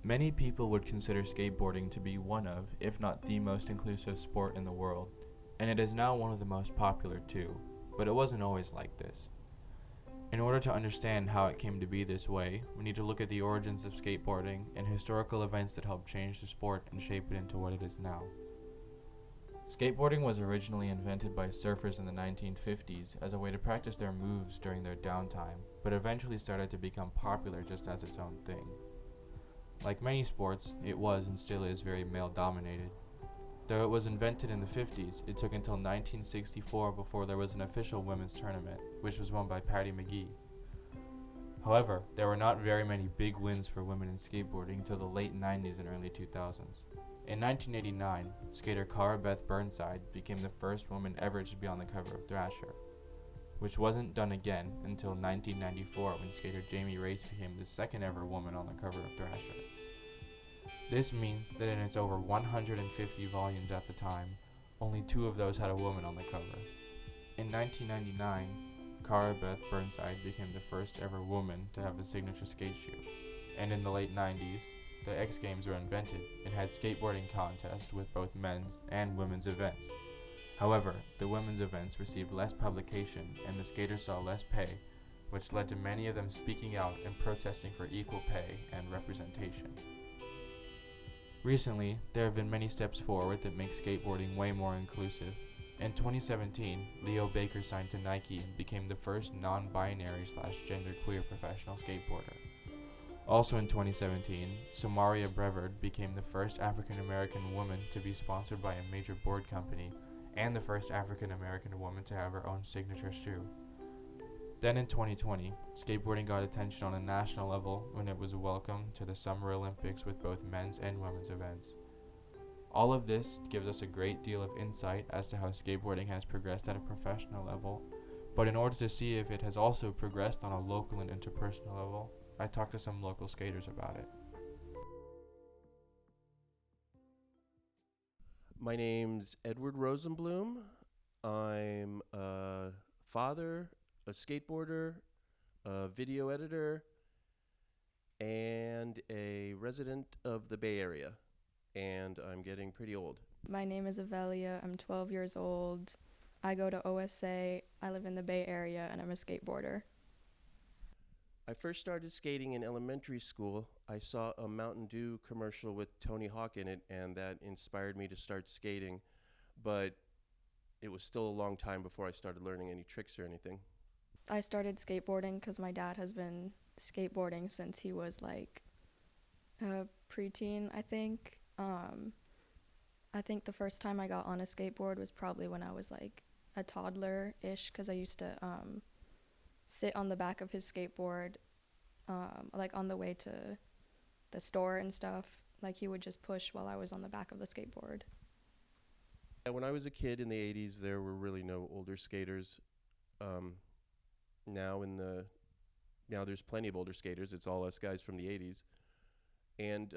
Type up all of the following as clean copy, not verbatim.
Many people would consider skateboarding to be one of, if not the most inclusive sport in the world, and it is now one of the most popular too, but it wasn't always like this. In order to understand how it came to be this way, we need to look at the origins of skateboarding and historical events that helped change the sport and shape it into what it is now. Skateboarding was originally invented by surfers in the 1950s as a way to practice their moves during their downtime, but eventually started to become popular just as its own thing. Like many sports, it was and still is very male-dominated. Though it was invented in the 50s, it took until 1964 before there was an official women's tournament, which was won by Patty McGee. However, there were not very many big wins for women in skateboarding until the late 90s and early 2000s. In 1989, skater Cara Beth Burnside became the first woman ever to be on the cover of Thrasher, which wasn't done again until 1994 when skater Jamie Race became the second ever woman on the cover of Thrasher. This means that in its over 150 volumes at the time, only 2 of those had a woman on the cover. In 1999, Cara Beth Burnside became the first ever woman to have a signature skate shoe, and in the late 90s, the X Games were invented and had skateboarding contests with both men's and women's events. However, the women's events received less publication and the skaters saw less pay, which led to many of them speaking out and protesting for equal pay and representation. Recently, there have been many steps forward that make skateboarding way more inclusive. In 2017, Leo Baker signed to Nike and became the first non-binary/genderqueer professional skateboarder. Also in 2017, Samaria Brevard became the first African-American woman to be sponsored by a major board company and the first African-American woman to have her own signature shoe. Then in 2020, skateboarding got attention on a national level when it was welcomed to the Summer Olympics with both men's and women's events. All of this gives us a great deal of insight as to how skateboarding has progressed at a professional level, but in order to see if it has also progressed on a local and interpersonal level, I talked to some local skaters about it. My name's Edward Rosenblum. I'm a father, a skateboarder, a video editor, and a resident of the Bay Area. And I'm getting pretty old. My name is Avelia. I'm 12 years old. I go to OSA. I live in the Bay Area, and I'm a skateboarder. I first started skating in elementary school. I saw a Mountain Dew commercial with Tony Hawk in it, and that inspired me to start skating. But it was still a long time before I started learning any tricks or anything. I started skateboarding because my dad has been skateboarding since he was like a preteen, I think. I think the first time I got on a skateboard was probably when I was like a toddler-ish, because I used to sit on the back of his skateboard, like on the way to the store and stuff. Like he would just push while I was on the back of the skateboard. When I was a kid in the 80s, there were really no older skaters. Now there's plenty of older skaters. It's all us guys from the 80s. And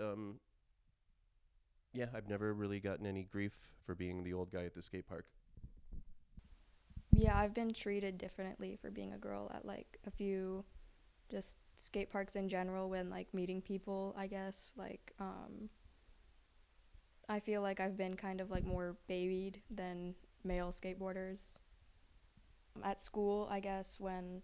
I've never really gotten any grief for being the old guy at the skate park. Yeah, I've been treated differently for being a girl at like a few just skate parks in general when like meeting people, I guess. Like I feel like I've been kind of like more babied than male skateboarders. At school, I guess, when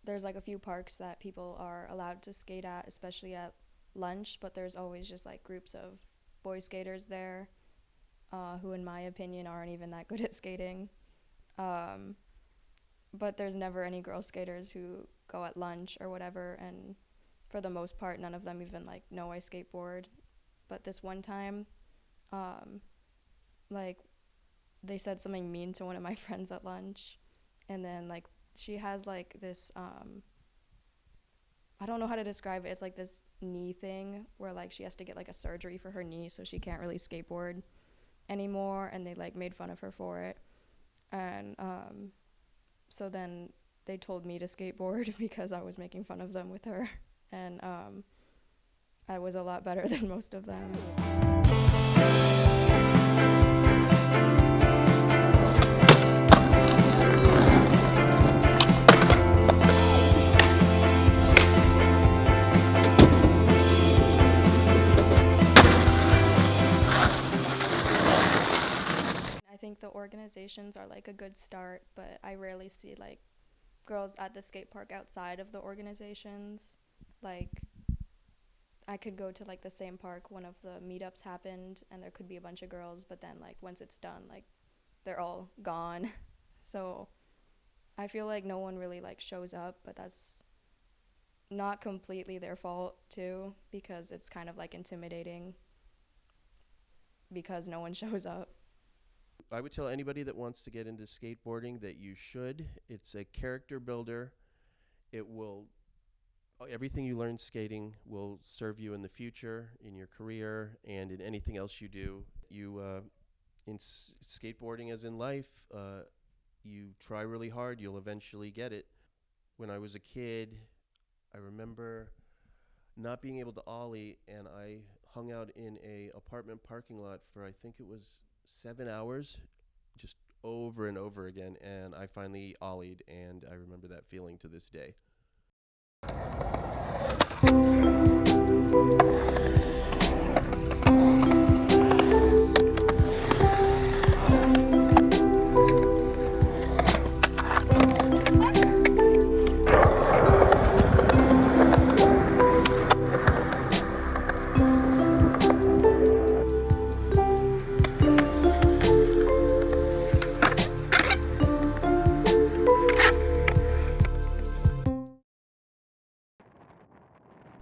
there's like a few parks that people are allowed to skate at, especially at lunch, but there's always just like groups of boy skaters there who in my opinion aren't even that good at skating. But there's never any girl skaters who go at lunch or whatever, and for the most part none of them even like know I skateboard. But this one time like they said something mean to one of my friends at lunch, and then like she has like this I don't know how to describe it. It's like this knee thing where like she has to get like a surgery for her knee, so she can't really skateboard anymore, and they like made fun of her for it. And so then they told me to skateboard because I was making fun of them with her, and I was a lot better than most of them. organizations are like a good start, but I rarely see like girls at the skate park outside of the organizations. Like I could go to like the same park, one of the meetups happened, and there could be a bunch of girls, but then like once it's done, like they're all gone. So I feel like no one really like shows up, but that's not completely their fault too, because it's kind of like intimidating because no one shows up. I would tell anybody that wants to get into skateboarding that you should. It's a character builder. It will everything you learn skating will serve you in the future, in your career, and in anything else you do. In skateboarding, as in life, you try really hard, you'll eventually get it. When I was a kid, I remember not being able to ollie, and I hung out in a apartment parking lot for I think it was 7 hours, just over and over again, and I finally ollied, and I remember that feeling to this day.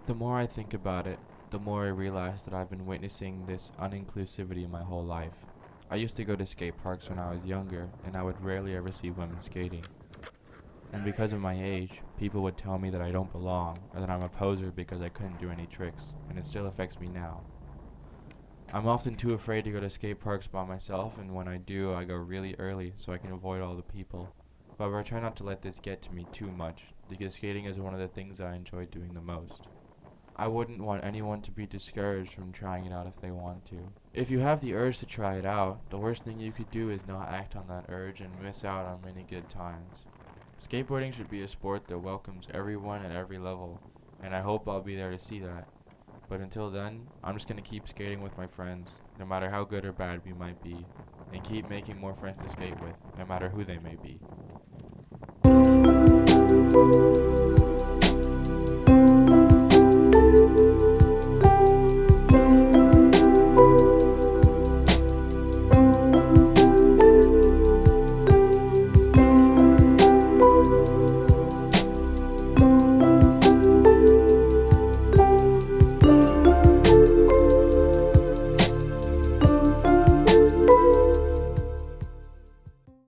The more I think about it, the more I realize that I've been witnessing this uninclusivity my whole life. I used to go to skate parks when I was younger, and I would rarely ever see women skating. And because of my age, people would tell me that I don't belong, or that I'm a poser because I couldn't do any tricks, and it still affects me now. I'm often too afraid to go to skate parks by myself, and when I do, I go really early so I can avoid all the people. However, I try not to let this get to me too much, because skating is one of the things I enjoy doing the most. I wouldn't want anyone to be discouraged from trying it out if they want to. If you have the urge to try it out, the worst thing you could do is not act on that urge and miss out on many good times. Skateboarding should be a sport that welcomes everyone at every level, and I hope I'll be there to see that. But until then, I'm just going to keep skating with my friends, no matter how good or bad we might be, and keep making more friends to skate with, no matter who they may be.